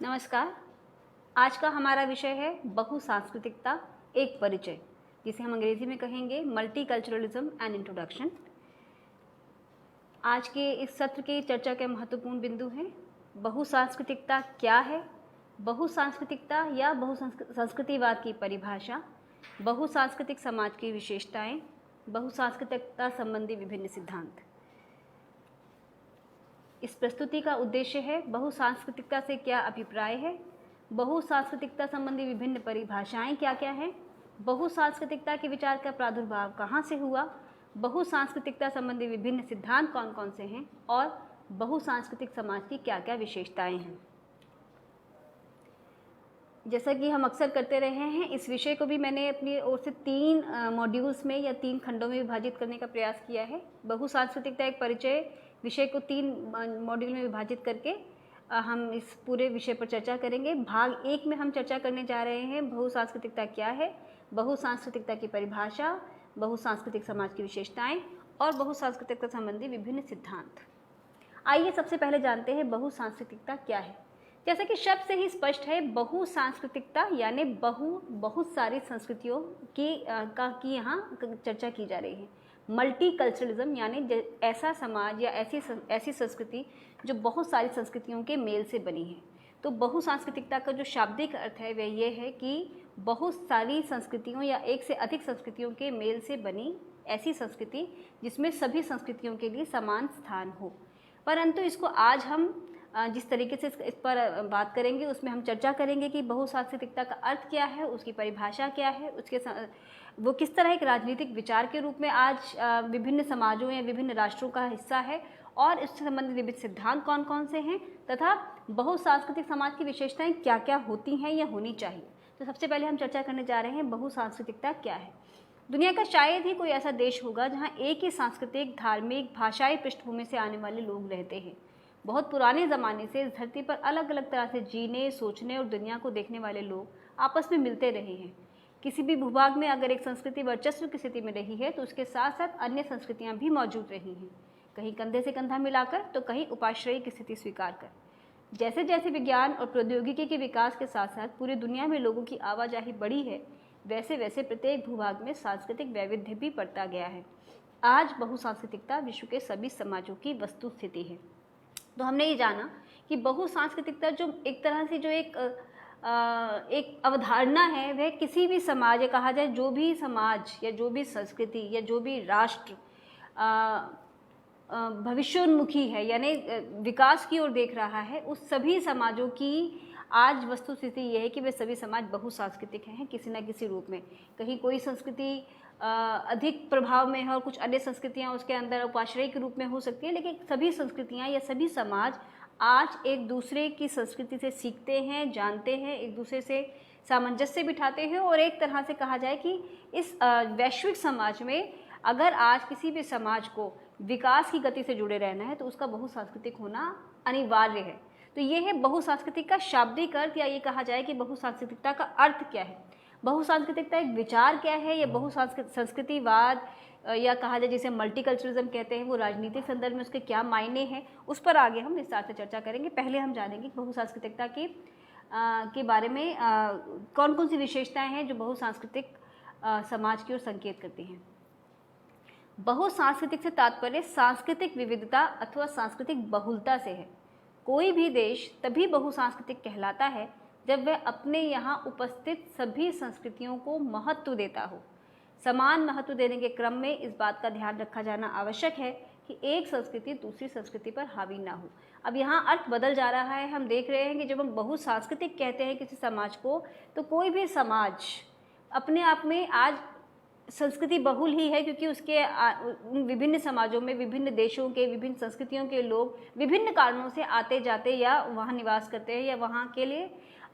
नमस्कार। आज का हमारा विषय है बहुसांस्कृतिकता एक परिचय, जिसे हम अंग्रेजी में कहेंगे मल्टीकल्चरलिज्म एंड इंट्रोडक्शन। आज के इस सत्र की चर्चा के महत्वपूर्ण बिंदु हैं बहुसांस्कृतिकता क्या है, बहुसांस्कृतिकता या बहुसंस्कृतिवाद की परिभाषा, बहुसांस्कृतिक समाज की विशेषताएं, बहुसांस्कृतिकता संबंधी विभिन्न सिद्धांत। इस प्रस्तुति का उद्देश्य है बहुसांस्कृतिकता से क्या अभिप्राय है, बहुसांस्कृतिकता संबंधी विभिन्न परिभाषाएं क्या क्या हैं, बहुसांस्कृतिकता के विचार का प्रादुर्भाव कहाँ से हुआ, बहुसांस्कृतिकता संबंधी विभिन्न सिद्धांत कौन कौन से हैं और बहुसांस्कृतिक समाज की क्या क्या विशेषताएं हैं। जैसा कि हम अक्सर करते रहे हैं, इस विषय को भी मैंने अपनी ओर से 3 मॉड्यूल्स में या 3 खंडों में विभाजित करने का प्रयास किया है। बहुसांस्कृतिकता एक परिचय विषय को 3 मॉड्यूल में विभाजित करके हम इस पूरे विषय पर चर्चा करेंगे। भाग 1 में हम चर्चा करने जा रहे हैं बहुसांस्कृतिकता क्या है, बहुसांस्कृतिकता की परिभाषा, बहुसांस्कृतिक समाज की विशेषताएं और बहुसांस्कृतिकता संबंधी विभिन्न सिद्धांत। आइए सबसे पहले जानते हैं बहुसांस्कृतिकता क्या है। जैसा कि शब्द से ही स्पष्ट है, बहुसांस्कृतिकता यानी बहुत सारी संस्कृतियों की यहाँ चर्चा की जा रही है। मल्टीकल्चरलिज्म यानी ऐसा समाज या ऐसी संस्कृति जो बहुत सारी संस्कृतियों के मेल से बनी है। तो बहुसांस्कृतिकता का जो शाब्दिक अर्थ है वह ये है कि बहुत सारी संस्कृतियों या एक से अधिक संस्कृतियों के मेल से बनी ऐसी संस्कृति जिसमें सभी संस्कृतियों के लिए समान स्थान हो। परंतु इसको आज हम जिस तरीके से इस पर बात करेंगे उसमें हम चर्चा करेंगे कि बहुसांस्कृतिकता का अर्थ क्या है, उसकी परिभाषा क्या है, वो किस तरह एक राजनीतिक विचार के रूप में आज विभिन्न समाजों या विभिन्न राष्ट्रों का हिस्सा है और इससे संबंधित विभिन्न सिद्धांत कौन कौन से हैं तथा बहुसांस्कृतिक समाज की विशेषताएं क्या क्या होती हैं या होनी चाहिए। तो सबसे पहले हम चर्चा करने जा रहे हैं बहुसांस्कृतिकता क्या है। दुनिया का शायद ही कोई ऐसा देश होगा जहाँ एक ही सांस्कृतिक, धार्मिक, भाषाई पृष्ठभूमि से आने वाले लोग रहते हैं। बहुत पुराने ज़माने से इस धरती पर अलग अलग तरह से जीने, सोचने और दुनिया को देखने वाले लोग आपस में मिलते रहे हैं। किसी भी भूभाग में अगर एक संस्कृति वर्चस्व की स्थिति में रही है तो उसके साथ साथ अन्य संस्कृतियां भी मौजूद रही हैं, कहीं कंधे से कंधा मिलाकर तो कहीं उपाश्रयी की स्थिति स्वीकार कर। जैसे जैसे विज्ञान और प्रौद्योगिकी के विकास के साथ साथ पूरी दुनिया में लोगों की आवाजाही बढ़ी है, वैसे वैसे प्रत्येक भूभाग में सांस्कृतिक वैविध्य भी बढ़ता गया है। आज बहुसांस्कृतिकता विश्व के सभी समाजों की वस्तु स्थिति है। तो हमने ये जाना कि बहुसांस्कृतिकता जो एक तरह से जो एक अवधारणा है, वह किसी भी समाज या कहा जाए जो भी समाज या जो भी संस्कृति या जो भी राष्ट्र भविष्योन्मुखी है यानी विकास की ओर देख रहा है, उस सभी समाजों की आज वस्तु स्थिति यह है कि वे सभी समाज बहुसांस्कृतिक हैं किसी न किसी रूप में। कहीं कोई संस्कृति अधिक प्रभाव में है और कुछ अन्य संस्कृतियां उसके अंदर उपाश्रय के रूप में हो सकती हैं, लेकिन सभी संस्कृतियां या सभी समाज आज एक दूसरे की संस्कृति से सीखते हैं, जानते हैं, एक दूसरे से सामंजस्य बिठाते हैं और एक तरह से कहा जाए कि इस वैश्विक समाज में अगर आज किसी भी समाज को विकास की गति से जुड़े रहना है तो उसका बहुसांस्कृतिक होना अनिवार्य है। तो ये है बहुसांस्कृतिक का शाब्दिक अर्थ, या ये कहा जाए कि बहुसांस्कृतिकता का अर्थ क्या है। बहुसांस्कृतिकता एक विचार क्या है, या बहुसंस्कृतिवाद या कहा जाए जिसे मल्टीकल्चरलिज्म कहते हैं, वो राजनीतिक संदर्भ में उसके क्या मायने हैं, उस पर आगे हम विस्तार से चर्चा करेंगे। पहले हम जानेंगे बहुसांस्कृतिकता के बारे में कौन कौन सी विशेषताएं हैं जो बहुसांस्कृतिक समाज की ओर संकेत करती हैं। बहुसांस्कृतिक से तात्पर्य सांस्कृतिक विविधता अथवा सांस्कृतिक बहुलता से है। कोई भी देश तभी बहुसांस्कृतिक कहलाता है जब वह अपने यहाँ उपस्थित सभी संस्कृतियों को महत्व देता हो। समान महत्व देने के क्रम में इस बात का ध्यान रखा जाना आवश्यक है कि एक संस्कृति दूसरी संस्कृति पर हावी ना हो। अब यहाँ अर्थ बदल जा रहा है। हम देख रहे हैं कि जब हम बहुसांस्कृतिक कहते हैं किसी समाज को, तो कोई भी समाज अपने आप में आज संस्कृति बहुल ही है, क्योंकि उसके विभिन्न समाजों में विभिन्न देशों के विभिन्न संस्कृतियों के लोग विभिन्न कारणों से आते जाते या वहाँ निवास करते हैं या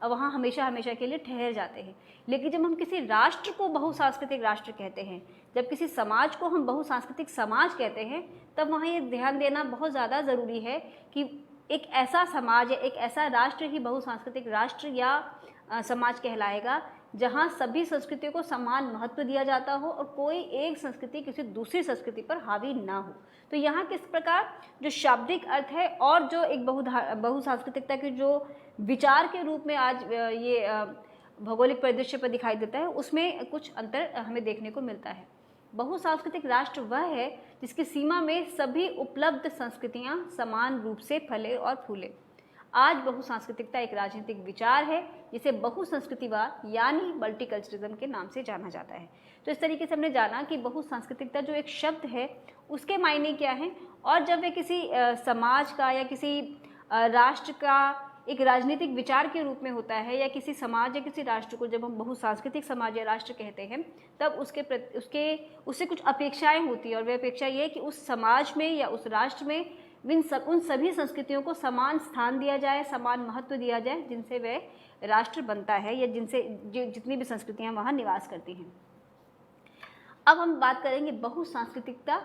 वहाँ हमेशा के लिए ठहर जाते हैं। लेकिन जब हम किसी राष्ट्र को बहुसांस्कृतिक राष्ट्र कहते हैं, जब किसी समाज को हम बहुसांस्कृतिक समाज कहते हैं, तब वहाँ ये ध्यान देना बहुत ज़्यादा ज़रूरी है कि एक ऐसा समाज या एक ऐसा राष्ट्र ही बहुसांस्कृतिक राष्ट्र या समाज कहलाएगा जहाँ सभी संस्कृतियों को समान महत्व दिया जाता हो और कोई एक संस्कृति किसी दूसरी संस्कृति पर हावी ना हो। तो यहाँ किस प्रकार जो शाब्दिक अर्थ है और जो एक बहुसांस्कृतिकता के जो विचार के रूप में आज ये भौगोलिक परिदृश्य पर दिखाई देता है, उसमें कुछ अंतर हमें देखने को मिलता है। बहुसांस्कृतिक राष्ट्र वह है जिसकी सीमा में सभी उपलब्ध संस्कृतियाँ समान रूप से फले और फूले। आज बहुसांस्कृतिकता एक राजनीतिक विचार है जिसे बहुसंस्कृतिवाद यानी मल्टीकल्चरिज्म के नाम से जाना जाता है। तो इस तरीके से हमने जाना कि बहुसांस्कृतिकता जो एक शब्द है उसके मायने क्या हैं, और जब वे किसी समाज का या किसी राष्ट्र का एक राजनीतिक विचार के रूप में होता है, या किसी समाज या किसी राष्ट्र को जब हम बहुसांस्कृतिक समाज या राष्ट्र कहते हैं, तब उससे कुछ अपेक्षाएं होती है, और वह अपेक्षा ये है कि उस समाज में या उस राष्ट्र में उन सभी संस्कृतियों को समान स्थान दिया जाए, समान महत्व दिया जाए जिनसे वह राष्ट्र बनता है या जितनी भी संस्कृतियां वहाँ निवास करती हैं। अब हम बात करेंगे बहुसांस्कृतिकता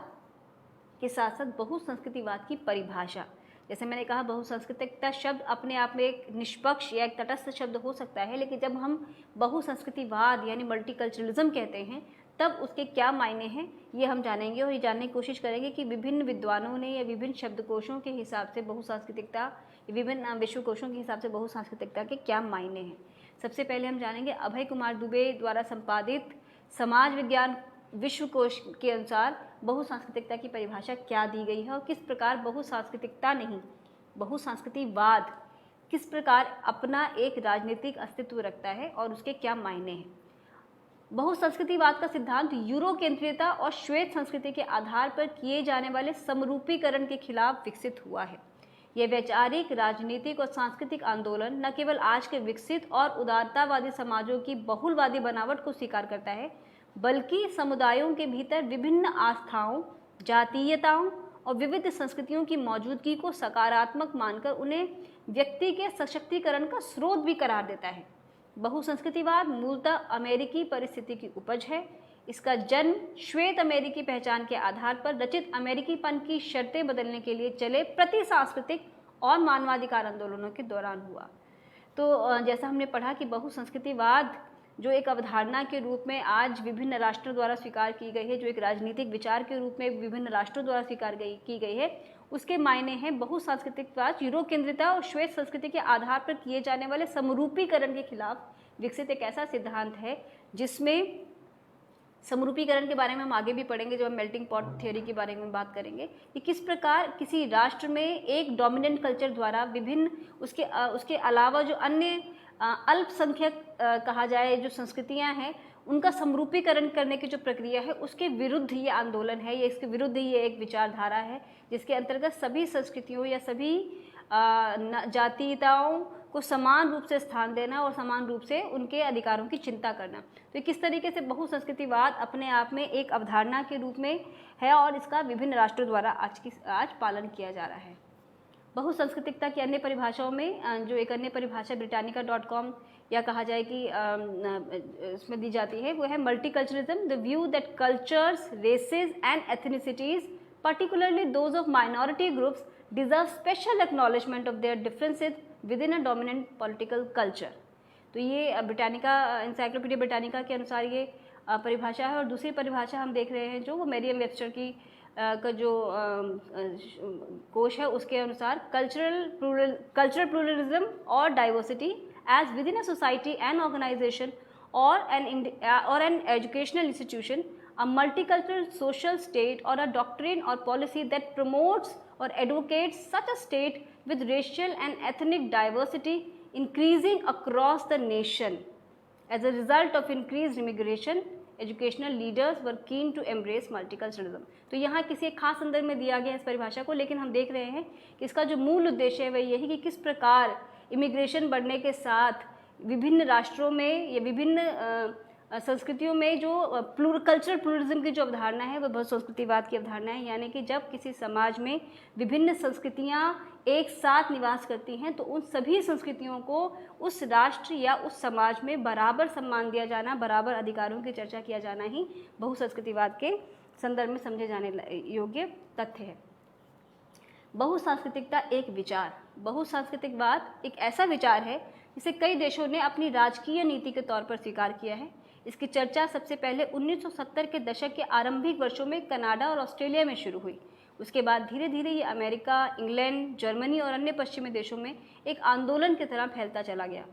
के साथ साथ बहुसंस्कृतिवाद की परिभाषा। जैसे मैंने कहा, बहुसांस्कृतिकता शब्द अपने आप में एक निष्पक्ष या एक तटस्थ शब्द हो सकता है, लेकिन जब हम बहुसंस्कृतिवाद यानी मल्टीकल्चरलिज्म कहते हैं तब उसके क्या मायने हैं ये हम जानेंगे, और ये जानने की कोशिश करेंगे कि विभिन्न विद्वानों ने या विभिन्न शब्दकोशों के हिसाब से बहुसांस्कृतिकता, विभिन्न विश्वकोशों के हिसाब से बहुसांस्कृतिकता के क्या मायने हैं। सबसे पहले हम जानेंगे अभय कुमार दुबे द्वारा संपादित समाज विज्ञान विश्वकोश के अनुसार बहुसांस्कृतिकता की परिभाषा क्या दी गई है, और किस प्रकार बहुसांस्कृतिकता नहीं बहुसांस्कृतिवाद किस प्रकार अपना एक राजनीतिक अस्तित्व रखता है और उसके क्या मायने हैं। बहुसंस्कृतिवाद का सिद्धांत यूरो केंद्रीयता और श्वेत संस्कृति के आधार पर किए जाने वाले समरूपीकरण के खिलाफ विकसित हुआ है। यह वैचारिक, राजनीतिक और सांस्कृतिक आंदोलन न केवल आज के विकसित और उदारतावादी समाजों की बहुलवादी बनावट को स्वीकार करता है, बल्कि समुदायों के भीतर विभिन्न आस्थाओं, जातीयताओं और विविध संस्कृतियों की मौजूदगी को सकारात्मक मानकर उन्हें व्यक्ति के सशक्तिकरण का स्रोत भी करार देता है। बहुसंस्कृतिवाद मूलतः अमेरिकी परिस्थिति की उपज है। इसका जन्म श्वेत अमेरिकी पहचान के आधार पर रचित अमेरिकीपन की शर्तें बदलने के लिए चले प्रति सांस्कृतिक और मानवाधिकार आंदोलनों के दौरान हुआ। तो जैसा हमने पढ़ा कि बहुसंस्कृतिवाद जो एक अवधारणा के रूप में आज विभिन्न राष्ट्रों द्वारा स्वीकार की गई है, जो एक राजनीतिक विचार के रूप में विभिन्न राष्ट्रों द्वारा की गई है, उसके मायने हैं बहुसांस्कृतिकवाद यूरो केंद्रिता और श्वेत संस्कृति के आधार पर किए जाने वाले समरूपीकरण के खिलाफ विकसित एक ऐसा सिद्धांत है जिसमें समरूपीकरण के बारे में हम आगे भी पढ़ेंगे जब हम मेल्टिंग पॉट थ्योरी के बारे में बात करेंगे कि किस प्रकार किसी राष्ट्र में एक डोमिनेंट कल्चर द्वारा विभिन्न उसके अलावा जो अन्य अल्पसंख्यक कहा जाए जो संस्कृतियां हैं उनका समरूपीकरण करने की जो प्रक्रिया है उसके विरुद्ध ये आंदोलन है, ये इसके विरुद्ध ये एक विचारधारा है जिसके अंतर्गत सभी संस्कृतियों या सभी जातीयताओं को समान रूप से स्थान देना और समान रूप से उनके अधिकारों की चिंता करना। तो किस तरीके से बहुसंस्कृतिवाद अपने आप में एक अवधारणा के रूप में है और इसका विभिन्न राष्ट्रों द्वारा आज पालन किया जा रहा है। बहुसंस्कृतिकता की अन्य परिभाषाओं में जो एक अन्य परिभाषा britannica.com या कहा जाए कि इसमें दी जाती है वो है multiculturalism, the view that cultures, races and ethnicities particularly those of minority groups deserve special acknowledgement of their differences within a dominant political culture। तो ये ब्रिटानिका एनसाइक्लोपीडिया ब्रिटानिका के अनुसार ये परिभाषा है। और दूसरी परिभाषा हम देख रहे हैं जो वो मेरियम वेबस्टर की का जो कोश है उसके अनुसार कल्चरल प्लूरलिज्म और diversity as within a society and organization और an educational institution, a multicultural social state or a doctrine or policy that promotes or advocates such a state with racial and ethnic diversity increasing across the nation. As a result of increased immigration, educational leaders were keen to embrace multiculturalism। तो यहाँ किसी एक खास संदर्भ में दिया गया इस परिभाषा को, लेकिन हम देख रहे हैं कि इसका जो मूल उद्देश्य है वह यही कि किस प्रकार इमिग्रेशन बढ़ने के साथ विभिन्न राष्ट्रों में या विभिन्न संस्कृतियों में जो कल्चरल प्लूरलिज्म की जो अवधारणा है वह बहुसंस्कृतिवाद की अवधारणा है। यानी कि जब किसी समाज में विभिन्न संस्कृतियां एक साथ निवास करती हैं तो उन सभी संस्कृतियों को उस राष्ट्र या उस समाज में बराबर सम्मान दिया जाना, बराबर अधिकारों की चर्चा किया जाना ही बहुसंस्कृतिवाद के संदर्भ में समझे जाने योग्य तथ्य है। बहुसांस्कृतिकता एक विचार, बहुसांस्कृतिकवाद एक ऐसा विचार है इसे कई देशों ने अपनी राजकीय नीति के तौर पर स्वीकार किया है। इसकी चर्चा सबसे पहले 1970 के दशक के आरंभिक वर्षों में कनाडा और ऑस्ट्रेलिया में शुरू हुई। उसके बाद धीरे धीरे ये अमेरिका, इंग्लैंड, जर्मनी और अन्य पश्चिमी देशों में एक आंदोलन की तरह फैलता चला गया।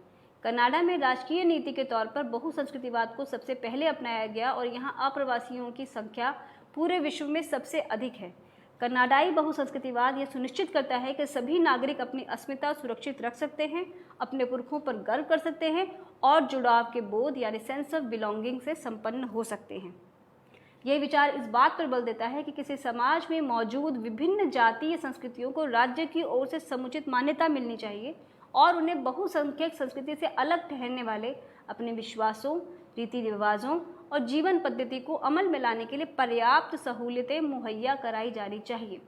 कनाडा में राजकीय नीति के तौर पर बहुसंस्कृतिवाद को सबसे पहले अपनाया गया और यहाँ अप्रवासियों की संख्या पूरे विश्व में सबसे अधिक है। कनाडाई बहुसंस्कृतिवाद ये सुनिश्चित करता है कि सभी नागरिक अपनी अस्मिता सुरक्षित रख सकते हैं, अपने पुरखों पर गर्व कर सकते हैं और जुड़ाव के बोध यानी सेंस ऑफ बिलोंगिंग से संपन्न हो सकते हैं। यह विचार इस बात पर बल देता है कि किसी समाज में मौजूद विभिन्न जातीय संस्कृतियों को राज्य की ओर से समुचित मान्यता मिलनी चाहिए और उन्हें बहुसंख्यक संस्कृति से अलग ठहरने वाले अपने विश्वासों, रीति रिवाजों और जीवन पद्धति को अमल में लाने के लिए पर्याप्त सहूलियतें मुहैया कराई जानी चाहिए।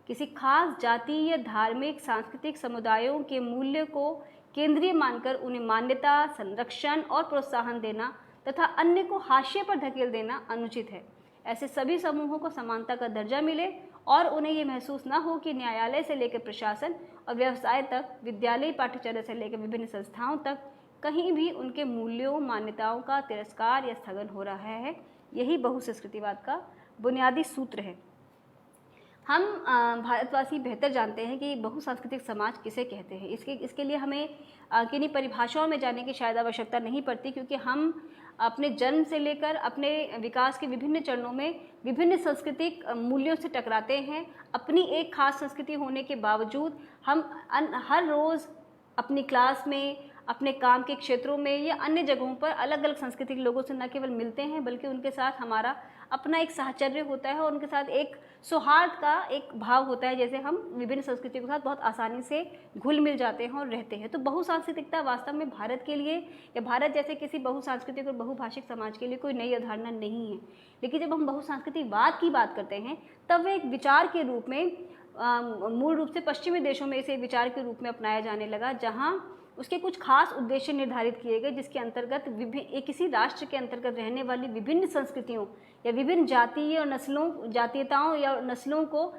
किसी खास जाति या धार्मिक सांस्कृतिक समुदायों के मूल्य को केंद्रीय मानकर उन्हें मान्यता, संरक्षण और प्रोत्साहन देना तथा अन्य को हाशिए पर धकेल देना अनुचित है। ऐसे सभी समूहों को समानता का दर्जा मिले और उन्हें ये महसूस न हो कि न्यायालय से लेकर प्रशासन और व्यवसाय तक, विद्यालयी पाठ्यचर्या से लेकर विभिन्न संस्थाओं तक कहीं भी उनके मूल्यों, मान्यताओं का तिरस्कार या स्थगन हो रहा है। यही बहुसंस्कृतिवाद का बुनियादी सूत्र है। हम भारतवासी बेहतर जानते हैं कि बहुसांस्कृतिक समाज किसे कहते हैं। इसके लिए हमें किन्हीं परिभाषाओं में जाने की शायद आवश्यकता नहीं पड़ती, क्योंकि हम अपने जन्म से लेकर अपने विकास के विभिन्न चरणों में विभिन्न सांस्कृतिक मूल्यों से टकराते हैं। अपनी एक खास संस्कृति होने के बावजूद हम हर रोज़ अपनी क्लास में, अपने काम के क्षेत्रों में या अन्य जगहों पर अलग अलग संस्कृति के लोगों से न केवल मिलते हैं बल्कि उनके साथ हमारा अपना एक साहचर्य होता है और उनके साथ एक सौहार्द का एक भाव होता है, जैसे हम विभिन्न संस्कृतियों के साथ बहुत आसानी से घुल मिल जाते हैं और रहते हैं। तो बहुसांस्कृतिकता वास्तव में भारत के लिए या भारत जैसे किसी बहुसांस्कृतिक और बहुभाषिक समाज के लिए कोई नई अवधारणा नहीं है। लेकिन जब हम बहुसांस्कृतिकवाद की बात करते हैं तब वह एक विचार के रूप में मूल रूप से पश्चिमी देशों में इसे विचार के रूप में अपनाया जाने लगा, जहाँ उसके कुछ खास उद्देश्य निर्धारित किए गए, जिसके अंतर्गत किसी राष्ट्र के अंतर्गत रहने वाली विभिन्न संस्कृतियों या विभिन्न जातीय और जातीयताओं या नस्लों को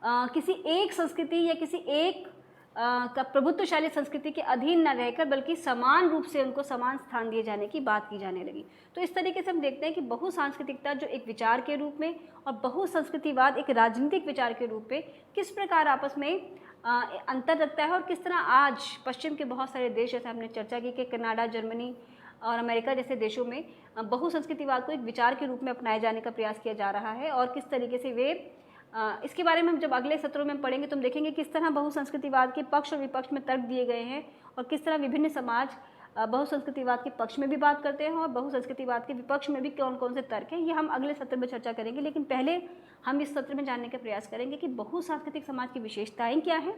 किसी एक संस्कृति या किसी एक का प्रभुत्वशाली संस्कृति के अधीन न रहकर बल्कि समान रूप से उनको समान स्थान दिए जाने की बात की जाने लगी। तो इस तरीके से हम देखते हैं कि बहुसांस्कृतिकता जो एक विचार के रूप में और बहुसंस्कृतिवाद एक राजनीतिक विचार के रूप में किस प्रकार आपस में अंतर रखता है और किस तरह आज पश्चिम के बहुत सारे देश, जैसे हमने चर्चा की कि कनाडा, जर्मनी और अमेरिका जैसे देशों में बहुसंस्कृतिवाद को एक विचार के रूप में अपनाए जाने का प्रयास किया जा रहा है और किस तरीके से वे इसके बारे में हम जब अगले सत्रों में पढ़ेंगे तो हम देखेंगे किस तरह बहुसंस्कृतिवाद के पक्ष और विपक्ष में तर्क दिए गए हैं और किस तरह विभिन्न समाज बहुसंस्कृतिवाद के पक्ष में भी बात करते हैं और बहुसंस्कृतिवाद के विपक्ष में भी कौन कौन से तर्क हैं, ये हम अगले सत्र में चर्चा करेंगे। लेकिन पहले हम इस सत्र में जानने का प्रयास करेंगे कि बहुसांस्कृतिक समाज की विशेषताएं क्या हैं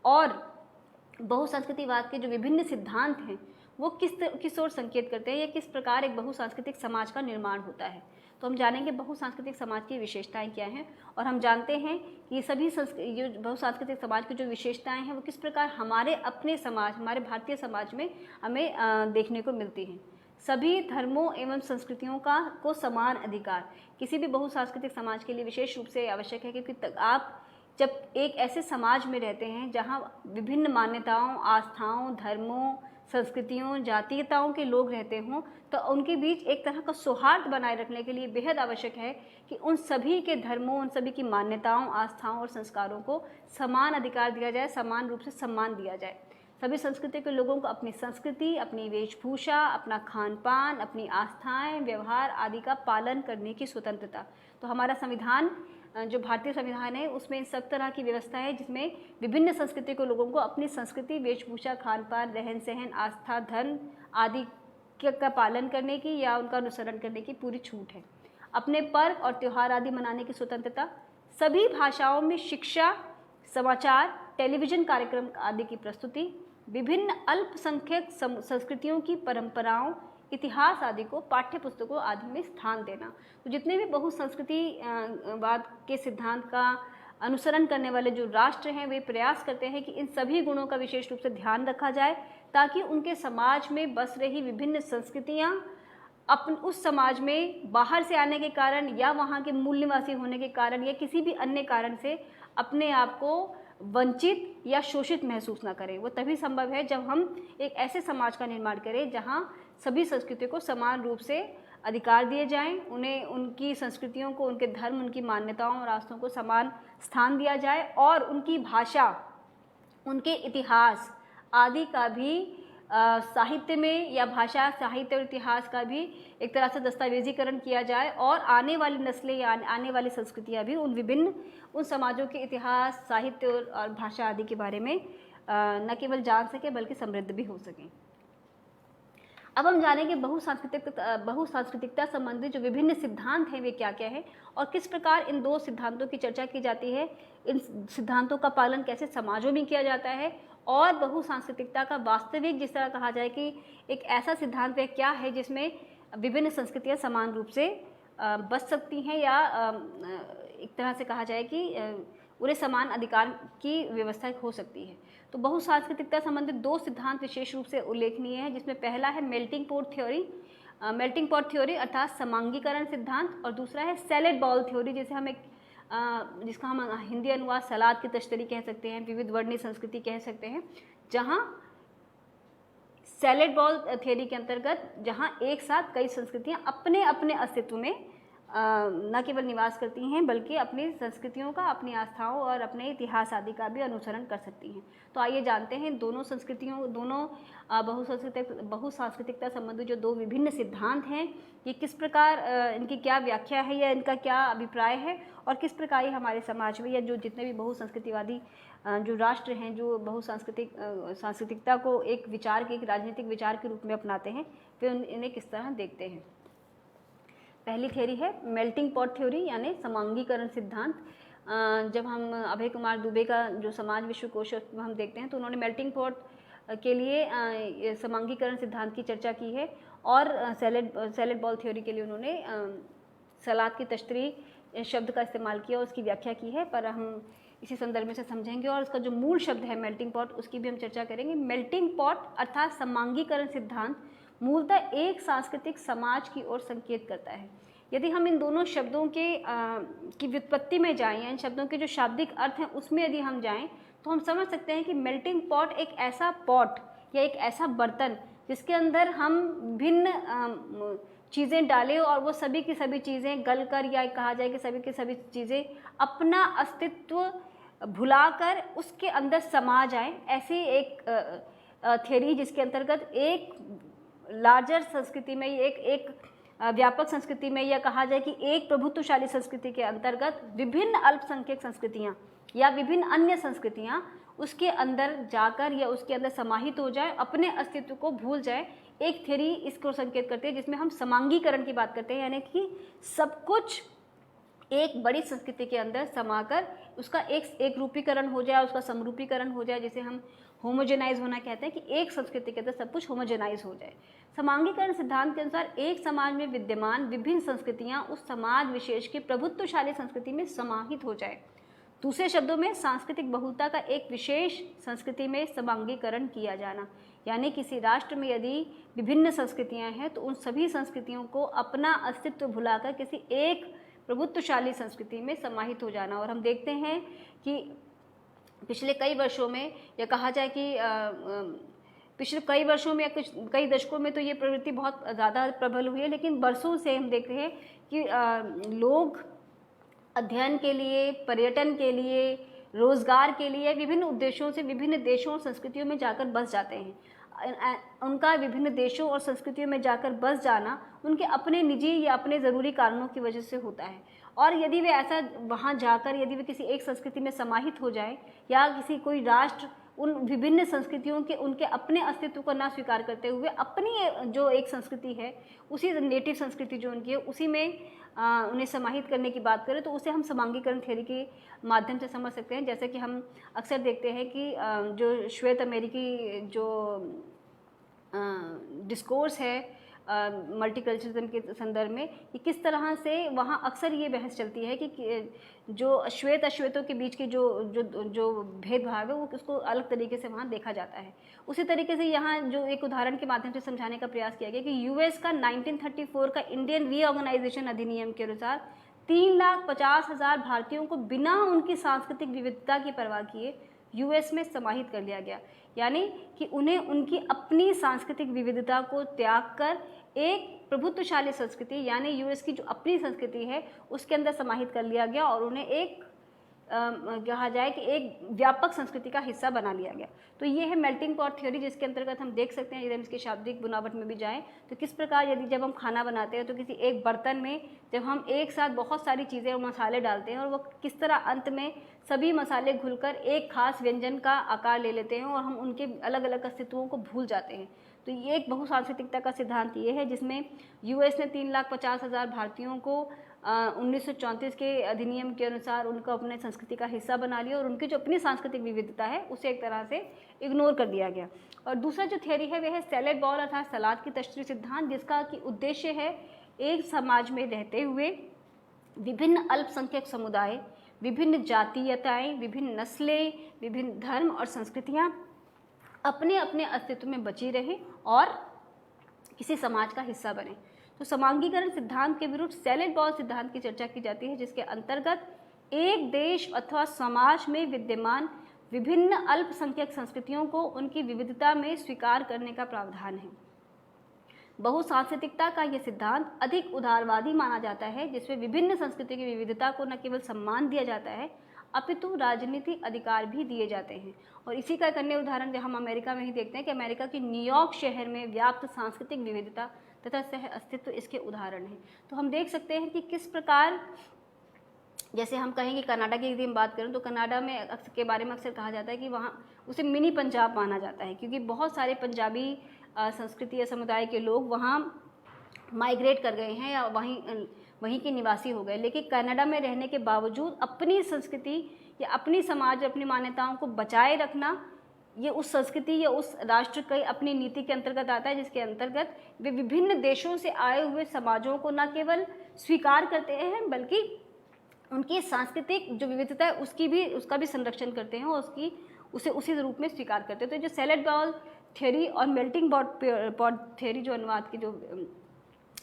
और बहुसांस्कृतिकवाद के जो विभिन्न सिद्धांत हैं वो किस ओर संकेत करते हैं या किस प्रकार एक बहुसांस्कृतिक समाज का निर्माण होता है। तो हम जानेंगे बहुसांस्कृतिक समाज की विशेषताएं क्या हैं और हम जानते हैं कि सभी जो बहुसांस्कृतिक समाज की जो विशेषताएं हैं वो किस प्रकार हमारे अपने समाज, हमारे भारतीय समाज में हमें देखने को मिलती हैं। सभी धर्मों एवं संस्कृतियों को समान अधिकार किसी भी बहुसांस्कृतिक समाज के लिए विशेष रूप से आवश्यक है, क्योंकि आप जब एक ऐसे समाज में रहते हैं जहाँ विभिन्न मान्यताओं, आस्थाओं, धर्मों, संस्कृतियों, जातीयताओं के लोग रहते हों, तो उनके बीच एक तरह का सौहार्द बनाए रखने के लिए बेहद आवश्यक है कि उन सभी के धर्मों, उन सभी की मान्यताओं, आस्थाओं और संस्कारों को समान अधिकार दिया जाए, समान रूप से सम्मान दिया जाए। सभी संस्कृति के लोगों को अपनी संस्कृति, अपनी वेशभूषा, अपना खान पान, अपनी आस्थाएं, व्यवहार आदि का पालन करने की स्वतंत्रता। तो हमारा संविधान, जो भारतीय संविधान है, उसमें सब तरह की व्यवस्था है जिसमें विभिन्न संस्कृति के लोगों को अपनी संस्कृति, वेशभूषा, खान पान, रहन सहन, आस्था, धर्म आदि का पालन करने की या उनका अनुसरण करने की पूरी छूट है। अपने पर्व और त्यौहार आदि मनाने की स्वतंत्रता, सभी भाषाओं में शिक्षा, समाचार, टेलीविज़न कार्यक्रम आदि की प्रस्तुति, विभिन्न अल्पसंख्यक संस्कृतियों की परंपराओं, इतिहास आदि को पाठ्य पुस्तकों आदि में स्थान देना। तो जितने भी बहुसंस्कृतिवाद के सिद्धांत का अनुसरण करने वाले जो राष्ट्र हैं वे प्रयास करते हैं कि इन सभी गुणों का विशेष रूप से ध्यान रखा जाए ताकि उनके समाज में बस रही विभिन्न संस्कृतियाँ उस समाज में बाहर से आने के कारण या वहाँ के मूल निवासी होने के कारण या किसी भी अन्य कारण से अपने आप को वंचित या शोषित महसूस ना करें। वो तभी संभव है जब हम एक ऐसे समाज का निर्माण करें जहाँ सभी संस्कृतियों को समान रूप से अधिकार दिए जाएं, उन्हें उनकी संस्कृतियों को, उनके धर्म, उनकी मान्यताओं और आस्थाओं को समान स्थान दिया जाए और उनकी भाषा, उनके इतिहास आदि का भी साहित्य में या भाषा, साहित्य और इतिहास का भी एक तरह से दस्तावेजीकरण किया जाए और आने वाली नस्लें या आने वाली संस्कृतियाँ भी उन समाजों के इतिहास, साहित्य और भाषा आदि के बारे में न केवल जान सकें बल्कि समृद्ध भी हो सकें। अब हम जानेंगे बहुसांस्कृतिकता संबंधी जो विभिन्न सिद्धांत हैं वे क्या क्या है और किस प्रकार इन दो सिद्धांतों की चर्चा की जाती है, इन सिद्धांतों का पालन कैसे समाजों में किया जाता है और बहुसांस्कृतिकता का वास्तविक, जिस तरह कहा जाए कि एक ऐसा सिद्धांत वह क्या है जिसमें विभिन्न संस्कृतियाँ समान रूप से बच सकती हैं या एक तरह से कहा जाए कि उन्हें समान अधिकार की व्यवस्था हो सकती है। तो बहुसांस्कृतिकता संबंधित दो सिद्धांत विशेष रूप से उल्लेखनीय है, जिसमें पहला है मेल्टिंग पॉट थ्योरी अर्थात समांगीकरण सिद्धांत और दूसरा है सैलेड बॉल थ्योरी, जिसका हम हिंदी अनुवाद सलाद की तश्तरी कह सकते हैं, विविध वर्णीय संस्कृति कह सकते हैं, जहां सैलेड बॉल थ्योरी के अंतर्गत जहां एक साथ कई संस्कृतियां अपने अपने अस्तित्व में न केवल निवास करती हैं बल्कि अपनी संस्कृतियों का, अपनी आस्थाओं और अपने इतिहास आदि का भी अनुसरण कर सकती हैं। तो आइए जानते हैं दोनों बहुसांस्कृतिकता संबंधी जो दो विभिन्न सिद्धांत हैं, ये किस प्रकार इनकी क्या व्याख्या है या इनका क्या अभिप्राय है और किस प्रकार ये हमारे समाज में या जो जितने भी बहुसंस्कृतिवादी जो राष्ट्र हैं जो सांस्कृतिकता को एक राजनीतिक विचार के रूप में अपनाते हैं, वे इन्हें किस तरह देखते हैं। पहली थ्योरी है मेल्टिंग पॉट थ्योरी यानी समांगीकरण सिद्धांत। जब हम अभय कुमार दुबे का जो समाज विश्वकोश हम देखते हैं तो उन्होंने मेल्टिंग पॉट के लिए समांगीकरण सिद्धांत की चर्चा की है और सैलेड बॉल थ्योरी के लिए उन्होंने सलाद की तश्तरी शब्द का इस्तेमाल किया और उसकी व्याख्या की है, पर हम इसी संदर्भ में से समझेंगे और उसका जो मूल शब्द है मेल्टिंग पॉट उसकी भी हम चर्चा करेंगे। मेल्टिंग पॉट अर्थात समांगीकरण सिद्धांत मूलतः एक सांस्कृतिक समाज की ओर संकेत करता है। यदि हम इन दोनों शब्दों की व्युत्पत्ति में जाएं या इन शब्दों के जो शाब्दिक अर्थ हैं उसमें यदि हम जाएं तो हम समझ सकते हैं कि मेल्टिंग पॉट एक ऐसा पॉट या एक ऐसा बर्तन जिसके अंदर हम भिन्न चीज़ें डालें और वो सभी की सभी चीज़ें गलकर या कहा जाए कि सभी की सभी चीज़ें अपना अस्तित्व भुलाकर उसके अंदर समा जाएं। ऐसी एक थ्योरी जिसके अंतर्गत एक लार्जर संस्कृति में, एक व्यापक संस्कृति में या कहा जाए कि एक प्रभुत्वशाली संस्कृति के अंतर्गत विभिन्न अल्पसंख्यक संस्कृतियाँ या विभिन्न अन्य संस्कृतियाँ उसके अंदर जाकर या उसके अंदर समाहित हो जाए, अपने अस्तित्व को भूल जाए। एक थ्योरी इसको संकेत करती है जिसमें हम समांगीकरण की बात करते हैं, यानी कि सब कुछ एक बड़ी संस्कृति के अंदर समाकर उसका एक रूपीकरण हो जाए, उसका समरूपीकरण हो जाए, जिसे हम होमोजेनाइज होना कहते हैं कि एक संस्कृति के अंदर सब कुछ होमोजेनाइज हो जाए। समांगीकरण सिद्धांत के अनुसार एक समाज में विद्यमान विभिन्न संस्कृतियां उस समाज विशेष की प्रभुत्वशाली संस्कृति में समाहित हो जाए। दूसरे शब्दों में सांस्कृतिक बहुलता का एक विशेष संस्कृति में समांगीकरण किया जाना, यानी किसी राष्ट्र में यदि विभिन्न संस्कृतियां हैं तो उन सभी संस्कृतियों को अपना अस्तित्व भुलाकर किसी एक प्रभुत्वशाली संस्कृति में समाहित हो जाना। और हम देखते हैं कि पिछले कई वर्षों में या कहा जाए कि पिछले कई वर्षों में या कई दशकों में तो ये प्रवृत्ति बहुत ज़्यादा प्रबल हुई है, लेकिन बरसों से हम देख रहे हैं कि लोग अध्ययन के लिए, पर्यटन के लिए, रोजगार के लिए विभिन्न उद्देश्यों से विभिन्न देशों और संस्कृतियों में जाकर बस जाते हैं। उनका विभिन्न देशों और संस्कृतियों में जाकर बस जाना उनके अपने निजी या अपने ज़रूरी कारणों की वजह से होता है। और यदि वे ऐसा वहाँ जाकर यदि वे किसी एक संस्कृति में समाहित हो जाए या कोई राष्ट्र उन विभिन्न संस्कृतियों के उनके अपने अस्तित्व को ना स्वीकार करते हुए अपनी जो एक संस्कृति है, उसी नेटिव संस्कृति जो उनकी है उसी में उन्हें समाहित करने की बात करें तो उसे हम समांगीकरण थ्योरी के माध्यम से समझ सकते हैं। जैसे कि हम अक्सर देखते हैं कि जो श्वेत अमेरिकी जो डिस्कोर्स है मल्टीकल्चरलिज्म के संदर्भ में, कि किस तरह से वहाँ अक्सर ये बहस चलती है कि जो श्वेत अश्वेतों के बीच की जो भेदभाव है वो उसको अलग तरीके से वहाँ देखा जाता है। उसी तरीके से यहाँ जो एक उदाहरण के माध्यम से समझाने का प्रयास किया गया कि यूएस का 1934 का इंडियन रीऑर्गेनाइजेशन अधिनियम के अनुसार 3,50,000 भारतीयों को बिना उनकी सांस्कृतिक विविधता की परवाह किए यूएस में समाहित कर लिया गया, यानी कि उन्हें उनकी अपनी सांस्कृतिक विविधता को त्याग कर एक प्रभुत्वशाली संस्कृति यानी यूएस की जो अपनी संस्कृति है उसके अंदर समाहित कर लिया गया और उन्हें एक कहा जाए कि एक व्यापक संस्कृति का हिस्सा बना लिया गया। तो ये है मेल्टिंग पॉट थ्योरी, जिसके अंतर्गत हम देख सकते हैं यदि हम इसके शाब्दिक बुनावट में भी जाएं तो किस प्रकार यदि जब हम खाना बनाते हैं तो किसी एक बर्तन में जब हम एक साथ बहुत सारी चीज़ें और मसाले डालते हैं और वो किस तरह अंत में सभी मसाले घुलकर एक खास व्यंजन का आकार ले लेते हैं और हम उनके अलग अलग अस्तित्वों को भूल जाते हैं। तो ये एक बहुसांस्कृतिकता का सिद्धांत ये है जिसमें यूएस ने 3,50,000 भारतीयों को 1934 के अधिनियम के अनुसार उनको अपने संस्कृति का हिस्सा बना लिया और उनकी जो अपनी सांस्कृतिक विविधता है उसे एक तरह से इग्नोर कर दिया गया। और दूसरा जो थ्योरी है वह है सैलेड बॉल अर्थात सलाद की तश्तरी सिद्धांत, जिसका कि उद्देश्य है एक समाज में रहते हुए विभिन्न अल्पसंख्यक समुदाय, विभिन्न जातीयताएँ, विभिन्न नस्लें, विभिन्न धर्म और संस्कृतियाँ अपने अपने अस्तित्व में बची रहें और किसी समाज का हिस्सा बने। तो समांगीकरण सिद्धांत के विरुद्ध सैलेड बॉल सिद्धांत की चर्चा की जाती है, जिसके अंतर्गत एक देश अथवा समाज में विद्यमान विभिन्न अल्पसंख्यक संस्कृतियों को उनकी विविधता में स्वीकार करने का प्रावधान है। बहुसांस्कृतिकता का यह सिद्धांत अधिक उदारवादी माना जाता है, जिसमें विभिन्न संस्कृति की विविधता को न केवल सम्मान दिया जाता है अपितु राजनीतिक अधिकार भी दिए जाते हैं। और इसी का एक अन्य उदाहरण जो हम अमेरिका में ही देखते हैं कि अमेरिका की न्यूयॉर्क शहर में व्याप्त सांस्कृतिक विविधता तथा सह अस्तित्व इसके उदाहरण हैं। तो हम देख सकते हैं कि किस प्रकार, जैसे हम कहेंगे कनाडा की यदि हम बात करें तो कनाडा में के बारे में अक्सर कहा जाता है कि वहाँ उसे मिनी पंजाब माना जाता है, क्योंकि बहुत सारे पंजाबी संस्कृति या समुदाय के लोग वहाँ माइग्रेट कर गए हैं या वहीं के निवासी हो गए, लेकिन कनाडा में रहने के बावजूद अपनी संस्कृति या अपनी समाज, अपनी मान्यताओं को बचाए रखना ये उस संस्कृति या उस राष्ट्र की अपनी नीति के अंतर्गत आता है, जिसके अंतर्गत वे विभिन्न देशों से आए हुए समाजों को न केवल स्वीकार करते हैं बल्कि उनकी सांस्कृतिक जो विविधता है उसका भी संरक्षण करते हैं और उसे उसी रूप में स्वीकार करते हैं। तो जो सैलेड बॉल थ्योरी और मेल्टिंग पॉट थ्योरी जो अनुवाद की जो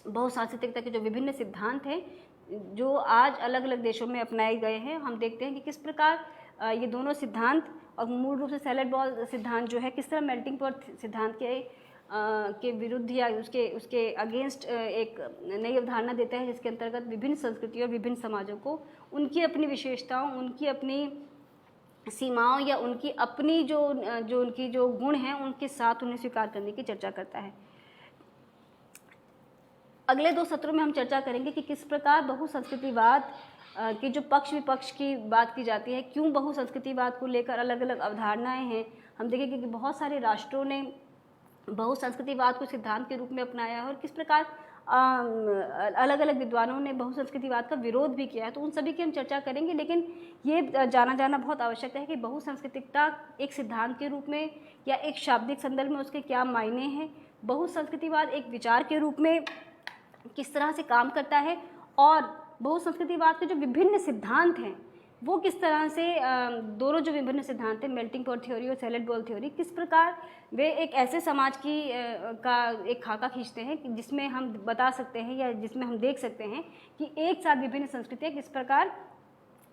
बहुसांस्कृतिकता के जो विभिन्न सिद्धांत हैं जो आज अलग अलग देशों में अपनाए गए हैं, हम देखते हैं कि किस प्रकार ये दोनों सिद्धांत और मूल रूप से सैलेड बॉल सिद्धांत जो है किस तरह मेल्टिंग पॉट सिद्धांत के विरुद्ध या उसके अगेंस्ट एक नई अवधारणा देता है, जिसके अंतर्गत विभिन्न संस्कृतियों और विभिन्न समाजों को उनकी अपनी विशेषताओं, उनकी अपनी सीमाओं या उनकी अपनी जो उनकी जो गुण हैं उनके साथ उन्हें स्वीकार करने की चर्चा करता है। अगले 2 सत्रों में हम चर्चा करेंगे कि किस प्रकार बहुसंस्कृतिवाद की जो पक्ष विपक्ष की बात की जाती है, क्यों बहुसंस्कृतिवाद को लेकर अलग अलग अवधारणाएं हैं। हम देखेंगे कि बहुत सारे राष्ट्रों ने बहुसंस्कृतिवाद को सिद्धांत के रूप में अपनाया है और किस प्रकार अलग अलग विद्वानों ने बहुसंस्कृतिवाद का विरोध भी किया है। तो उन सभी की हम चर्चा करेंगे, लेकिन ये जाना बहुत आवश्यक है कि बहुसंस्कृतिकता एक सिद्धांत के रूप में या एक शाब्दिक संदर्भ में उसके क्या मायने हैं, बहुसंस्कृतिवाद एक विचार के रूप में किस तरह से काम करता है और बहुसंस्कृतिवाद के जो विभिन्न सिद्धांत हैं वो किस तरह से दोनों जो विभिन्न सिद्धांत हैं मेल्टिंग पॉट थ्योरी और सैलेड बॉल थ्योरी किस प्रकार वे एक ऐसे समाज की का एक खाका खींचते हैं कि जिसमें हम बता सकते हैं या जिसमें हम देख सकते हैं कि एक साथ विभिन्न संस्कृतियाँ किस प्रकार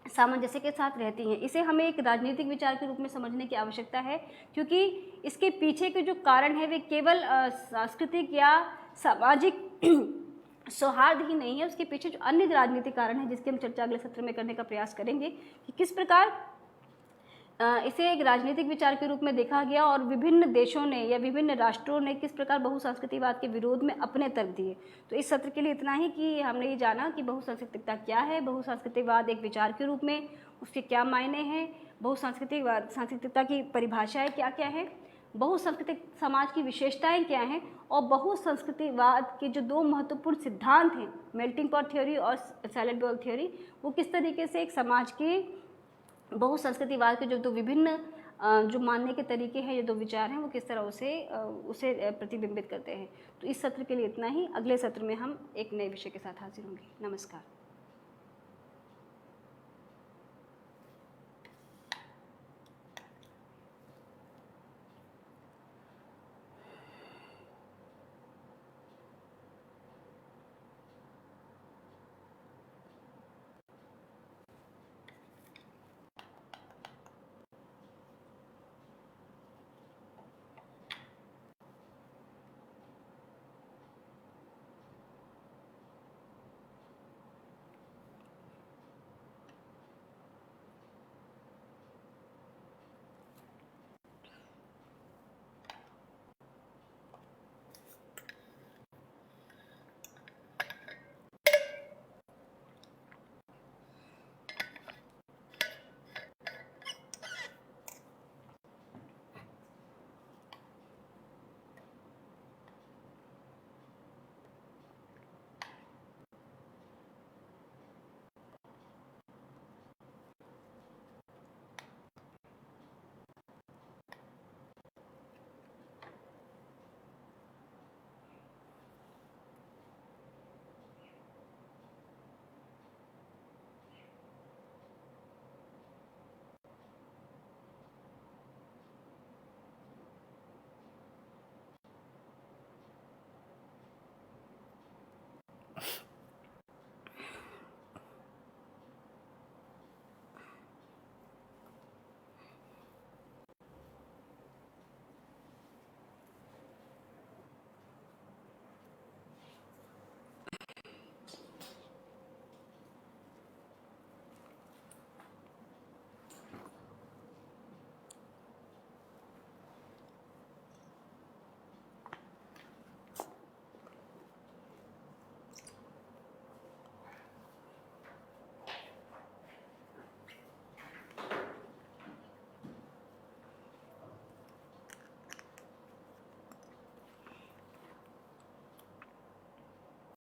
सामंजस्य के साथ रहती हैं। इसे हमें एक राजनीतिक विचार के रूप में समझने की आवश्यकता है, क्योंकि इसके पीछे के जो कारण है वे केवल सांस्कृतिक या सामाजिक सौहार्द ही नहीं है, उसके पीछे जो अन्य राजनीतिक कारण है जिसकी हम चर्चा अगले सत्र में करने का प्रयास करेंगे कि किस प्रकार इसे एक राजनीतिक विचार के रूप में देखा गया और विभिन्न देशों ने या विभिन्न राष्ट्रों ने किस प्रकार बहुसांस्कृतिकवाद के विरोध में अपने तर्क दिए। तो इस सत्र के लिए इतना ही कि हमने ये जाना कि बहुसांस्कृतिकता क्या है, बहुसांस्कृतिकवाद एक विचार के रूप में उसके क्या मायने हैं, सांस्कृतिकता की परिभाषाएँ क्या क्या है, बहुसांस्कृतिक समाज की विशेषताएं क्या हैं और बहुसंस्कृतिवाद के जो 2 महत्वपूर्ण सिद्धांत हैं मेल्टिंग पॉट थ्योरी और सैलेड बॉल थ्योरी वो किस तरीके से एक समाज के बहुसंस्कृतिवाद के जो 2 विभिन्न जो मानने के तरीके हैं, ये 2 विचार हैं वो किस तरह उसे प्रतिबिंबित करते हैं। तो इस सत्र के लिए इतना ही। अगले सत्र में हम एक नए विषय के साथ हाजिर होंगे। नमस्कार।